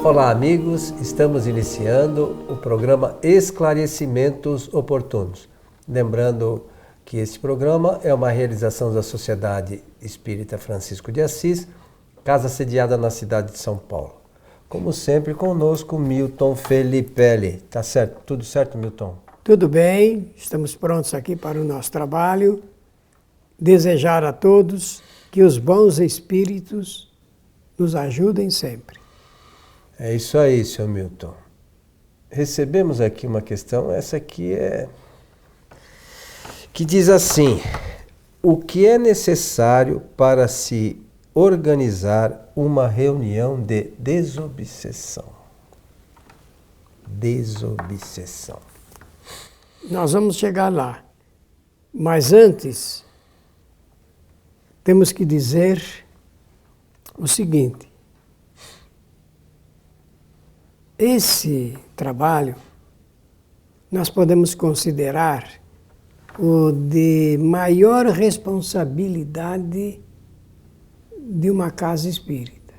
Olá, amigos. Estamos iniciando o programa Esclarecimentos Oportunos. Lembrando que este programa é uma realização da Sociedade Espírita Francisco de Assis, casa sediada na cidade de São Paulo. Como sempre, conosco, Milton Felipelli. Tá certo? Tudo certo, Milton? Tudo bem, estamos prontos aqui para o nosso trabalho. Desejar a todos que os bons espíritos nos ajudem sempre. É isso aí, senhor Milton. Recebemos aqui uma questão, essa aqui que diz assim: o que é necessário para se organizar uma reunião de desobsessão? Desobsessão. Nós vamos chegar lá, mas antes temos que dizer o seguinte: esse trabalho nós podemos considerar o de maior responsabilidade de uma casa espírita.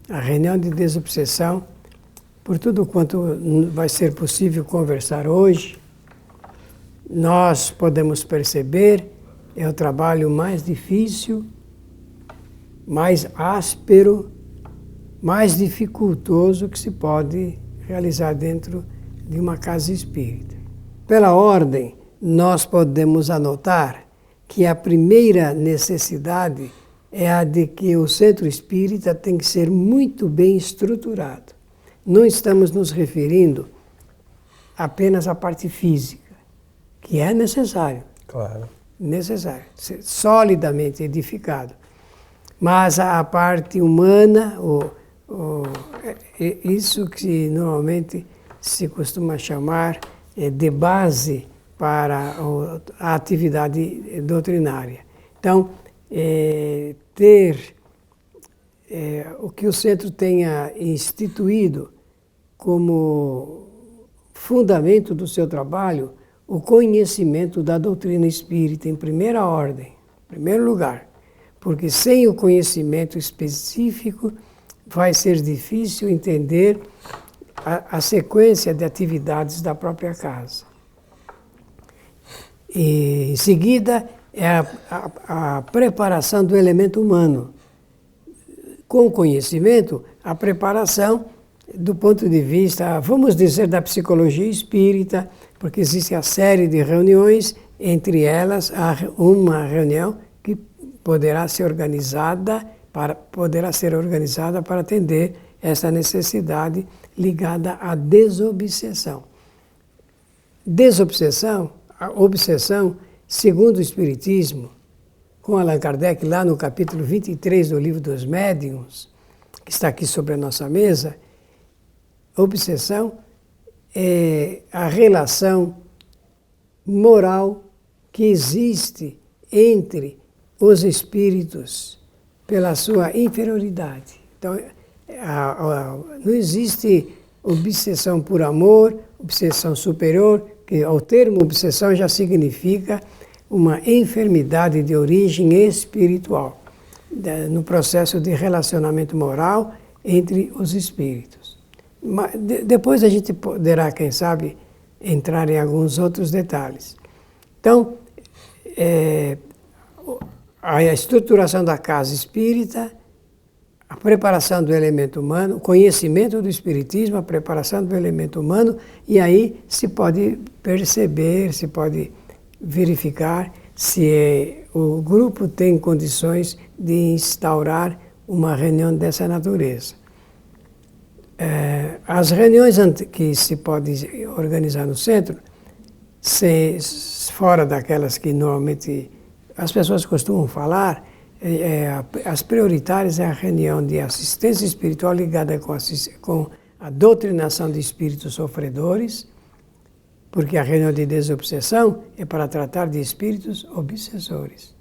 A reunião de desobsessão, por tudo quanto vai ser possível conversar hoje, nós podemos perceber, é o trabalho mais difícil, mais áspero, mais dificultoso que se pode realizar dentro de uma casa espírita. Pela ordem, nós podemos anotar que a primeira necessidade é a de que o centro espírita tem que ser muito bem estruturado. Não estamos nos referindo apenas à parte física, que é necessário. Claro. Necessário, ser solidamente edificado. Mas a parte humana, isso que normalmente se costuma chamar de base para a atividade doutrinária. Então, ter o que o centro tenha instituído como fundamento do seu trabalho, o conhecimento da doutrina espírita em primeira ordem, em primeiro lugar. Porque sem o conhecimento específico vai ser difícil entender a sequência de atividades da própria casa. E, em seguida, é a preparação do elemento humano. Com conhecimento, a preparação do ponto de vista, vamos dizer, da psicologia espírita, porque existe a série de reuniões, entre elas uma reunião que poderá ser organizada para atender essa necessidade ligada à desobsessão. Desobsessão, a obsessão, segundo o Espiritismo, com Allan Kardec, lá no capítulo 23 do Livro dos Médiuns, que está aqui sobre a nossa mesa, obsessão é a relação moral que existe entre os espíritos pela sua inferioridade. Então, não existe obsessão por amor, obsessão superior, que o termo obsessão já significa uma enfermidade de origem espiritual, no processo de relacionamento moral entre os espíritos. Mas depois a gente poderá, quem sabe, entrar em alguns outros detalhes. Então, a estruturação da casa espírita, a preparação do elemento humano, o conhecimento do espiritismo, a preparação do elemento humano, e aí se pode perceber, se pode verificar se o grupo tem condições de instaurar uma reunião dessa natureza. As reuniões que se pode organizar no centro, fora daquelas que normalmente as pessoas costumam falar, as prioritárias é a reunião de assistência espiritual ligada com a doutrinação de espíritos sofredores, porque a reunião de desobsessão é para tratar de espíritos obsessores.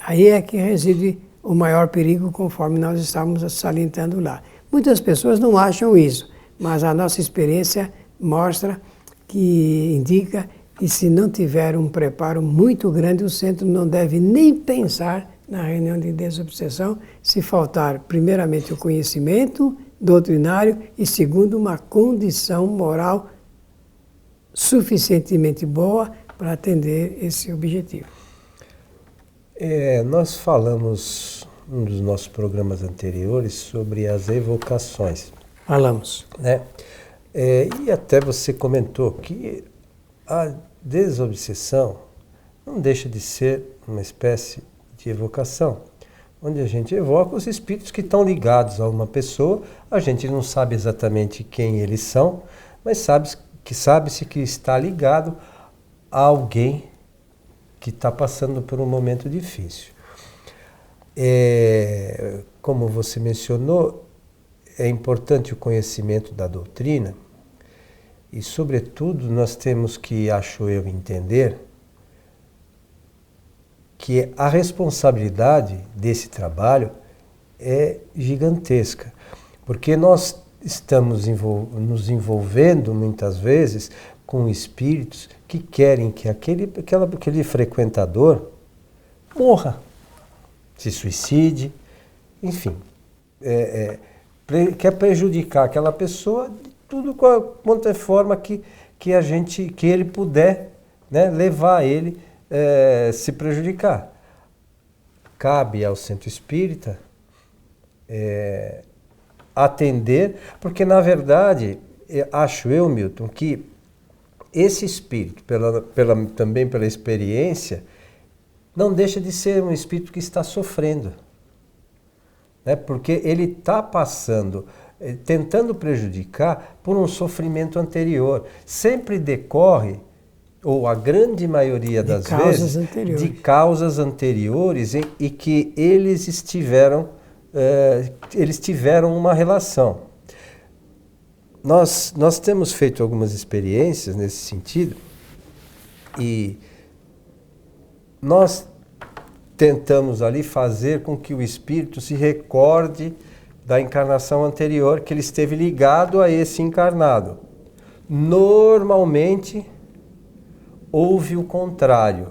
Aí é que reside o maior perigo, conforme nós estávamos salientando lá. Muitas pessoas não acham isso, mas a nossa experiência mostra que indica que se não tiver um preparo muito grande, o centro não deve nem pensar na reunião de desobsessão, se faltar primeiramente o conhecimento doutrinário e segundo uma condição moral suficientemente boa para atender esse objetivo. Nós falamos, num dos nossos programas anteriores, sobre as evocações. Falamos. Né? E até você comentou que a desobsessão não deixa de ser uma espécie de evocação, onde a gente evoca os espíritos que estão ligados a uma pessoa. A gente não sabe exatamente quem eles são, mas sabe-se que está ligado a alguém que está passando por um momento difícil. Como você mencionou, é importante o conhecimento da doutrina e, sobretudo, nós temos que, acho eu, entender que a responsabilidade desse trabalho é gigantesca, porque nós estamos nos envolvendo muitas vezes com espíritos que querem que aquele frequentador morra, se suicide, enfim, quer prejudicar aquela pessoa de tudo quanto é forma que ele puder, né, levar ele se prejudicar. Cabe ao centro espírita atender, porque na verdade, acho eu, Milton, que esse espírito, também pela experiência, não deixa de ser um espírito que está sofrendo, né? Porque ele está passando, tentando prejudicar por um sofrimento anterior. Sempre decorre, ou a grande maioria das vezes, de causas anteriores e que eles tiveram uma relação. Nós temos feito algumas experiências nesse sentido e nós tentamos ali fazer com que o espírito se recorde da encarnação anterior, que ele esteve ligado a esse encarnado. Normalmente, houve o contrário.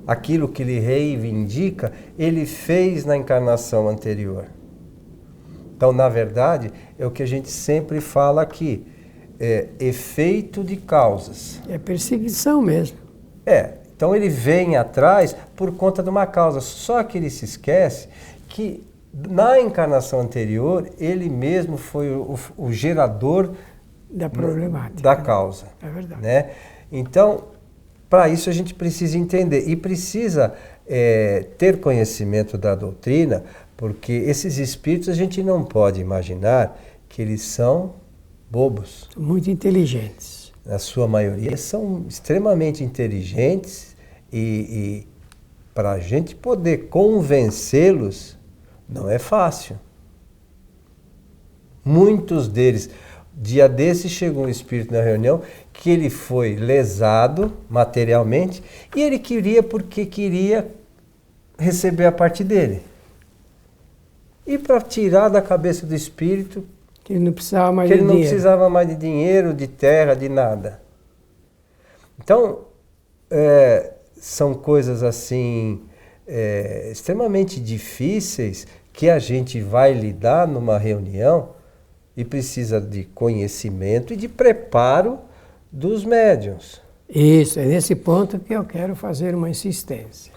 Aquilo que ele reivindica, ele fez na encarnação anterior. Então, na verdade, é o que a gente sempre fala aqui, efeito de causas. É perseguição mesmo. Então ele vem atrás por conta de uma causa, só que ele se esquece que na encarnação anterior, ele mesmo foi o gerador da problemática, da causa. É verdade. Né? Então, para isso a gente precisa entender e precisa ter conhecimento da doutrina, porque esses espíritos a gente não pode imaginar que eles são bobos. Muito inteligentes. Na sua maioria são extremamente inteligentes e para a gente poder convencê-los não é fácil. Muitos deles, dia desse chegou um espírito na reunião que ele foi lesado materialmente e ele queria porque queria receber a parte dele. E para tirar da cabeça do espírito que ele não precisava mais de dinheiro. Ele não precisava mais de dinheiro, de terra, de nada. Então, são coisas assim extremamente difíceis que a gente vai lidar numa reunião e precisa de conhecimento e de preparo dos médiuns. Isso, é nesse ponto que eu quero fazer uma insistência.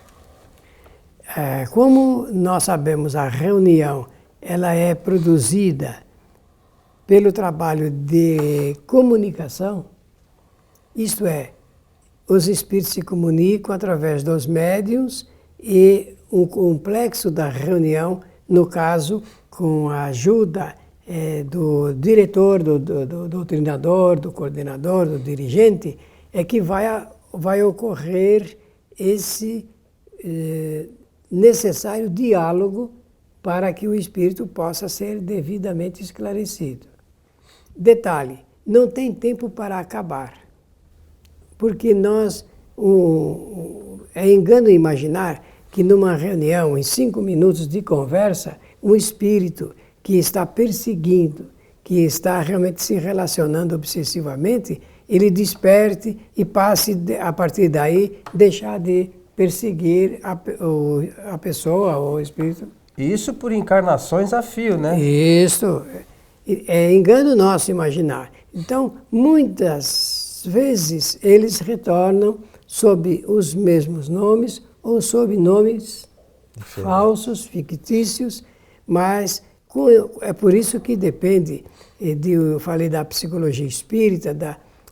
Como nós sabemos, a reunião ela é produzida pelo trabalho de comunicação, isto é, os espíritos se comunicam através dos médiuns e o complexo da reunião, no caso, com a ajuda do diretor, do doutrinador, do coordenador, do dirigente, é que vai ocorrer esse necessário diálogo para que o espírito possa ser devidamente esclarecido. Detalhe, não tem tempo para acabar, porque é engano imaginar que numa reunião, em 5 minutos de conversa, um espírito que está perseguindo, que está realmente se relacionando obsessivamente, ele desperte e passe, a partir daí, deixar de perseguir a pessoa ou o espírito. Isso por encarnações a fio, né? Isso. É engano nosso imaginar. Então, muitas vezes eles retornam sob os mesmos nomes ou sob nomes falsos, fictícios, mas é por isso que depende, eu falei da psicologia espírita,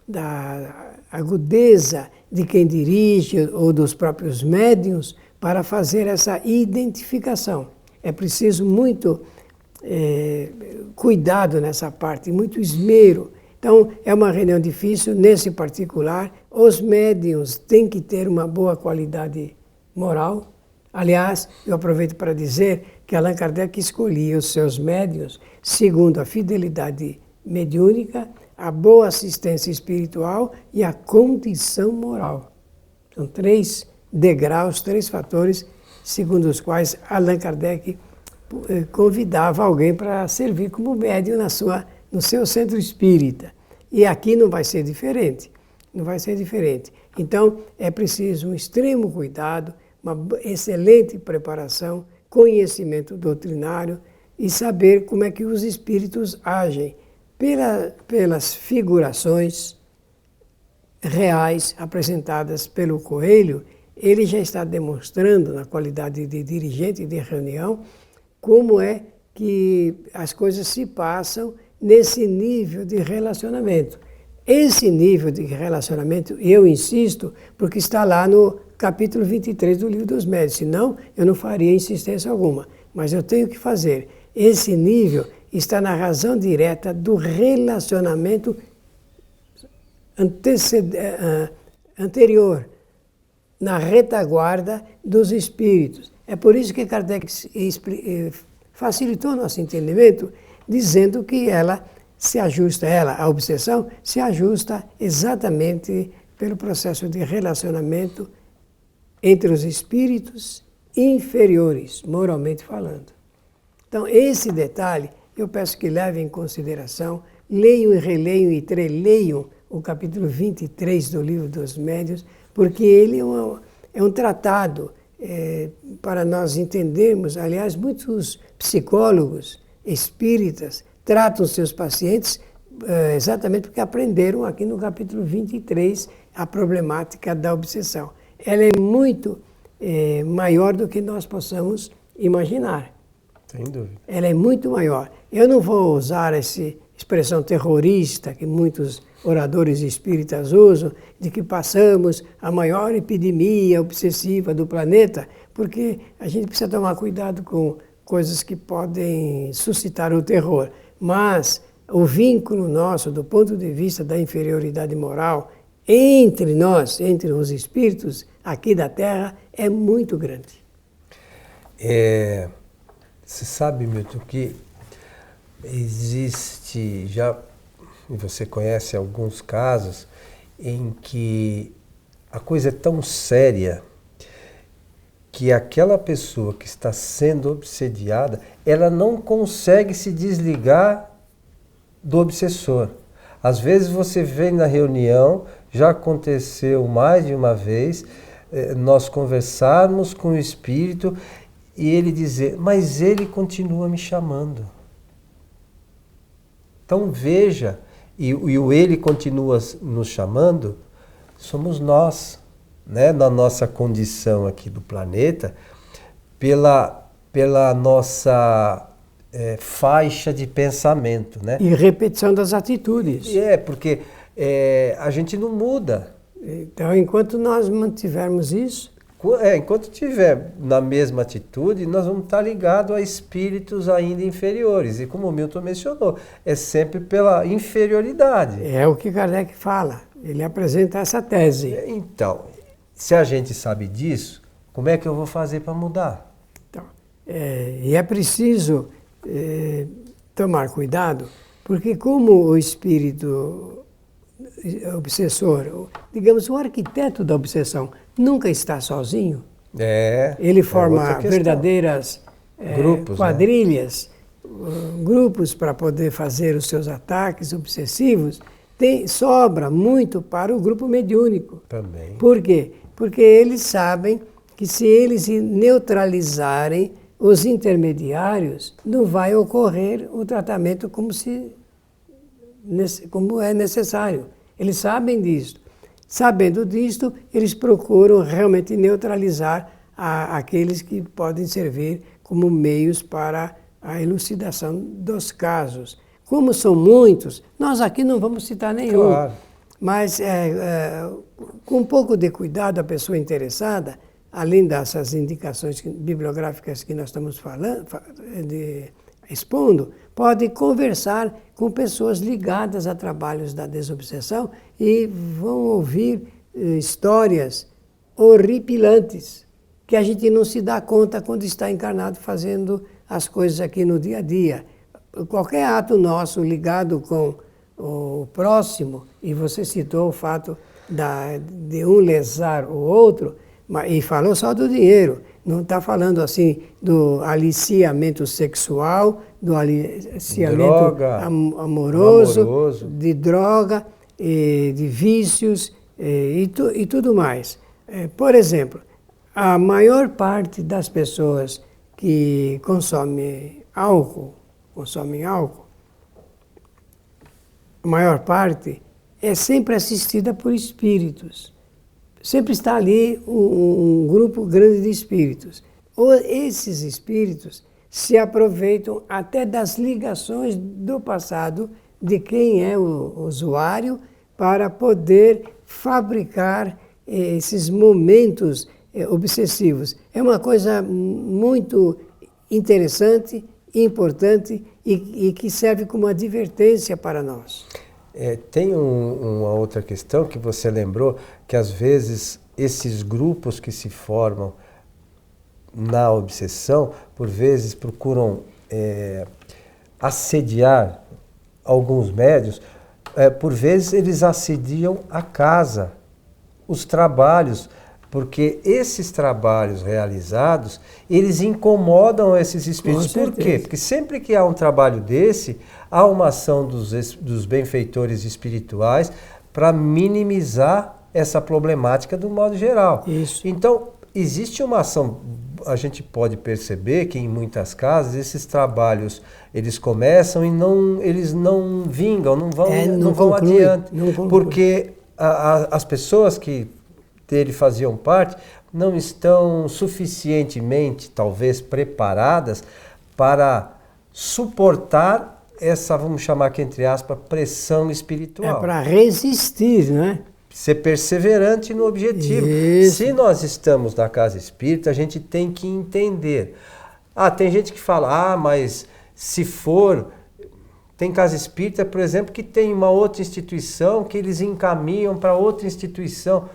da agudeza de quem dirige ou dos próprios médiuns para fazer essa identificação. É preciso muito cuidado nessa parte, muito esmero. Então, é uma reunião difícil, nesse particular. Os médiuns têm que ter uma boa qualidade moral. Aliás, eu aproveito para dizer que Allan Kardec escolhia os seus médiuns segundo a fidelidade mediúnica, a boa assistência espiritual e a condição moral. São 3 degraus, 3 fatores segundo os quais Allan Kardec convidava alguém para servir como médium no seu centro espírita. E aqui não vai ser diferente. Não vai ser diferente. Então, é preciso um extremo cuidado, uma excelente preparação, conhecimento doutrinário e saber como é que os espíritos agem pelas figurações reais apresentadas pelo Coelho. Ele já está demonstrando, na qualidade de dirigente de reunião, como é que as coisas se passam nesse nível de relacionamento. Esse nível de relacionamento, eu insisto, porque está lá no capítulo 23 do Livro dos Médiuns, senão eu não faria insistência alguma, mas eu tenho que fazer. Esse nível está na razão direta do relacionamento anterior, na retaguarda dos espíritos. É por isso que Kardec facilitou nosso entendimento, dizendo que ela se ajusta, a obsessão, se ajusta exatamente pelo processo de relacionamento entre os espíritos inferiores, moralmente falando. Então, esse detalhe, eu peço que levem em consideração, leiam e releiam e treleiam o capítulo 23 do Livro dos Médiuns, porque ele é um tratado para nós entendermos. Aliás, muitos psicólogos espíritas tratam seus pacientes exatamente porque aprenderam aqui no capítulo 23 a problemática da obsessão. Ela é muito maior do que nós possamos imaginar. Sem dúvida. Ela é muito maior. Eu não vou usar essa expressão terrorista que muitos oradores espíritas usam, de que passamos a maior epidemia obsessiva do planeta, porque a gente precisa tomar cuidado com coisas que podem suscitar o terror. Mas o vínculo nosso, do ponto de vista da inferioridade moral, entre nós, entre os espíritos aqui da Terra, é muito grande. Você sabe, Milton, que existe já, e você conhece alguns casos, em que a coisa é tão séria que aquela pessoa que está sendo obsediada, ela não consegue se desligar do obsessor. Às vezes você vê na reunião, já aconteceu mais de uma vez, nós conversarmos com o espírito e ele dizer, mas ele continua me chamando. Então veja, e o ele continua nos chamando, somos nós, né, na nossa condição aqui do planeta, pela nossa faixa de pensamento, né? E repetição das atitudes. Porque a gente não muda. Então, enquanto nós mantivermos isso... enquanto estiver na mesma atitude, nós vamos estar ligados a espíritos ainda inferiores. E como o Milton mencionou, é sempre pela inferioridade. É o que Kardec fala. Ele apresenta essa tese. Então, se a gente sabe disso, como é que eu vou fazer para mudar? Então, e é preciso tomar cuidado, porque como o espírito obsessor, digamos, o arquiteto da obsessão, nunca está sozinho. Ele forma verdadeiras grupos, quadrilhas, grupos para poder fazer os seus ataques obsessivos. Sobra muito para o grupo mediúnico. Também. Por quê? Porque eles sabem que se eles neutralizarem os intermediários, não vai ocorrer o tratamento como é necessário. Eles sabem disso. Sabendo disto, eles procuram realmente neutralizar aqueles que podem servir como meios para a elucidação dos casos. Como são muitos, nós aqui não vamos citar nenhum. Claro. Mas com um pouco de cuidado, a pessoa interessada, além dessas indicações bibliográficas que nós estamos expondo, pode conversar com pessoas ligadas a trabalhos da desobsessão e vão ouvir histórias horripilantes que a gente não se dá conta quando está encarnado fazendo as coisas aqui no dia a dia. Qualquer ato nosso ligado com o próximo, e você citou o fato de um lesar o outro, e falou só do dinheiro, não está falando assim do aliciamento sexual, do aliciamento amoroso, de droga, de vícios e tudo mais. Por exemplo, a maior parte das pessoas que consomem álcool, a maior parte é sempre assistida por espíritos. Sempre está ali um grupo grande de espíritos. Esses espíritos se aproveitam até das ligações do passado de quem é o usuário para poder fabricar esses momentos obsessivos. É uma coisa muito interessante, importante e que serve como advertência para nós. Tem uma outra questão que você lembrou, que às vezes esses grupos que se formam na obsessão, por vezes procuram assediar alguns médiuns, por vezes eles assediam a casa, os trabalhos, porque esses trabalhos realizados, eles incomodam esses espíritos. Por quê? Porque sempre que há um trabalho desse, há uma ação dos benfeitores espirituais para minimizar essa problemática do modo geral. Isso. Então, existe uma ação, a gente pode perceber que em muitas casas esses trabalhos, eles começam e eles não vingam, não vão adiante. Porque as pessoas que dele faziam parte, não estão suficientemente, talvez, preparadas para suportar essa, vamos chamar aqui entre aspas, pressão espiritual. É para resistir, né? Ser perseverante no objetivo. Isso. Se nós estamos na casa espírita, a gente tem que entender. Tem gente que fala, mas se for... Tem casa espírita, por exemplo, que tem uma outra instituição que eles encaminham para outra instituição.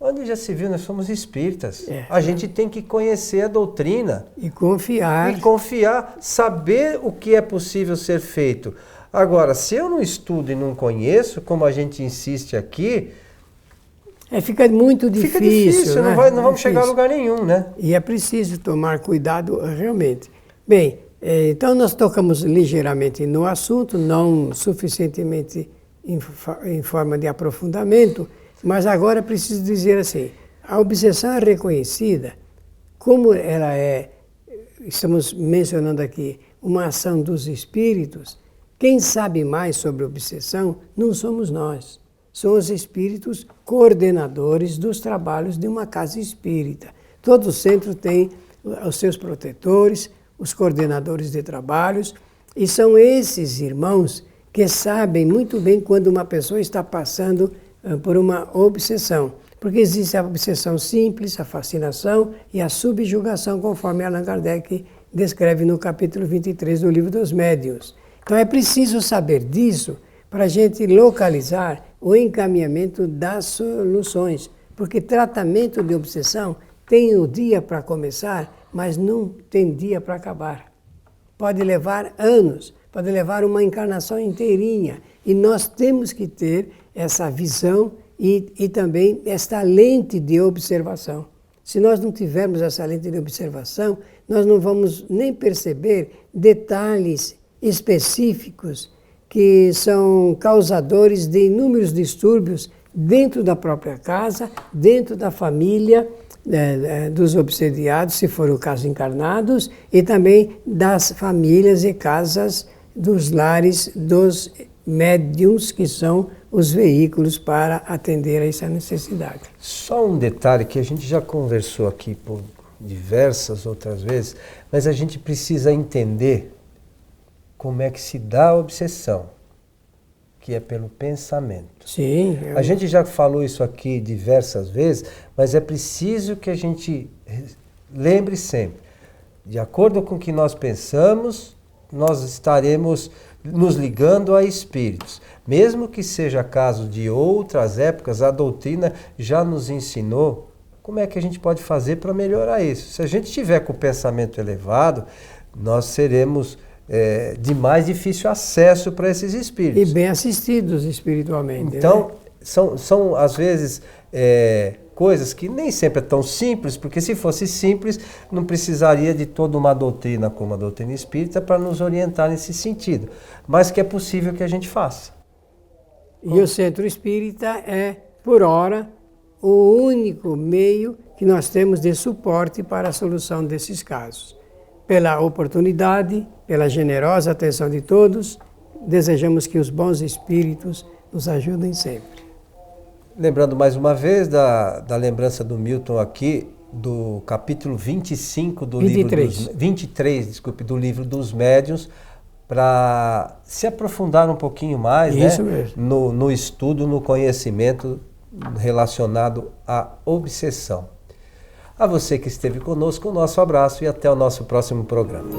Onde já se viu, nós somos espíritas. A gente tem que conhecer a doutrina. E confiar. Saber o que é possível ser feito. Agora, se eu não estudo e não conheço, como a gente insiste aqui... fica muito difícil. Fica difícil, né? Não vamos chegar a lugar nenhum, né? E é preciso tomar cuidado realmente. Bem, então nós tocamos ligeiramente no assunto, não suficientemente em forma de aprofundamento, mas agora preciso dizer assim, a obsessão é reconhecida, como ela estamos mencionando aqui, uma ação dos espíritos, quem sabe mais sobre obsessão não somos nós, são os espíritos coordenadores dos trabalhos de uma casa espírita. Todo centro tem os seus protetores, os coordenadores de trabalhos, e são esses irmãos que sabem muito bem quando uma pessoa está passando por uma obsessão. Porque existe a obsessão simples, a fascinação e a subjugação, conforme Allan Kardec descreve no capítulo 23 do Livro dos Médiuns. Então é preciso saber disso para a gente localizar o encaminhamento das soluções. Porque tratamento de obsessão tem o dia para começar, mas não tem dia para acabar. Pode levar anos, pode levar uma encarnação inteirinha. E nós temos que ter essa visão e também esta lente de observação. Se nós não tivermos essa lente de observação, nós não vamos nem perceber detalhes específicos que são causadores de inúmeros distúrbios dentro da própria casa, dentro da família, dos obsediados, se for o caso encarnados, e também das famílias e casas dos lares dos médiuns, que são os veículos para atender a essa necessidade. Só um detalhe que a gente já conversou aqui por diversas outras vezes, mas a gente precisa entender como é que se dá a obsessão, que é pelo pensamento. Sim. A gente já falou isso aqui diversas vezes, mas é preciso que a gente lembre sempre. De acordo com o que nós pensamos, nós estaremos nos ligando a espíritos. Mesmo que seja caso de outras épocas, a doutrina já nos ensinou como é que a gente pode fazer para melhorar isso. Se a gente tiver com o pensamento elevado, nós seremos de mais difícil acesso para esses espíritos. E bem assistidos espiritualmente. Então, né? são às vezes coisas que nem sempre é tão simples, porque se fosse simples, não precisaria de toda uma doutrina como a doutrina espírita para nos orientar nesse sentido. Mas que é possível que a gente faça. E o Centro Espírita é, por hora, o único meio que nós temos de suporte para a solução desses casos. Pela oportunidade, pela generosa atenção de todos, desejamos que os bons espíritos nos ajudem sempre. Lembrando mais uma vez da lembrança do Milton aqui, do capítulo 25 do 23, do livro dos Médiuns, para se aprofundar um pouquinho mais, Isso né, mesmo. no estudo, no conhecimento relacionado à obsessão. A você que esteve conosco, o nosso abraço e até o nosso próximo programa.